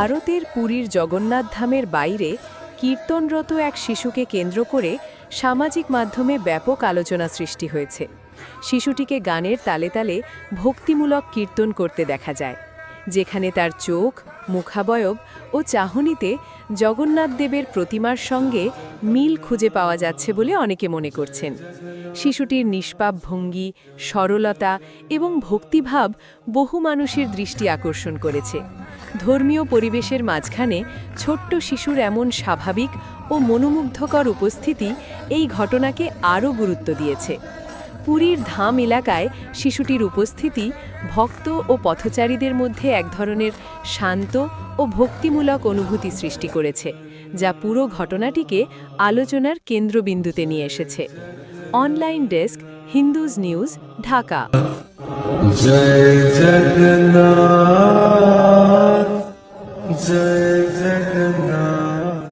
ভারতের পুরীর জগন্নাথ ধামের বাইরে কীর্তনরত এক শিশুকে কেন্দ্র করে সামাজিক মাধ্যমে ব্যাপক আলোচনা সৃষ্টি হয়েছে। শিশুটিকে গানের তালে তালে ভক্তিমূলক কীর্তন করতে দেখা যায়, যেখানে তার চোখ, মুখাবয়ব ও চাহনিতে জগন্নাথ দেবের প্রতিমার সঙ্গে মিল খুঁজে পাওয়া যাচ্ছে বলে অনেকে মনে করছেন। শিশুটির নিষ্পাপ ভঙ্গি, সরলতা এবং ভক্তিভাব বহু মানুষের দৃষ্টি আকর্ষণ করেছে। ধর্মীয় পরিবেশের মাঝখানে ছোট্ট শিশুর এমন স্বাভাবিক ও মনোমুগ্ধকর উপস্থিতি এই ঘটনাকে আরও গুরুত্ব দিয়েছে। পুরীর ধাম এলাকায় শিশুটির উপস্থিতি ভক্ত ও পথচারীদের মধ্যে এক ধরনের শান্ত ও ভক্তিমূলক অনুভূতি সৃষ্টি করেছে, যা পুরো ঘটনাটিকে আলোচনার কেন্দ্রবিন্দুতে নিয়ে এসেছে। Online desk, Hindus news, Dhaka. জয় জগন্নাথ, জয় জগন্নাথ।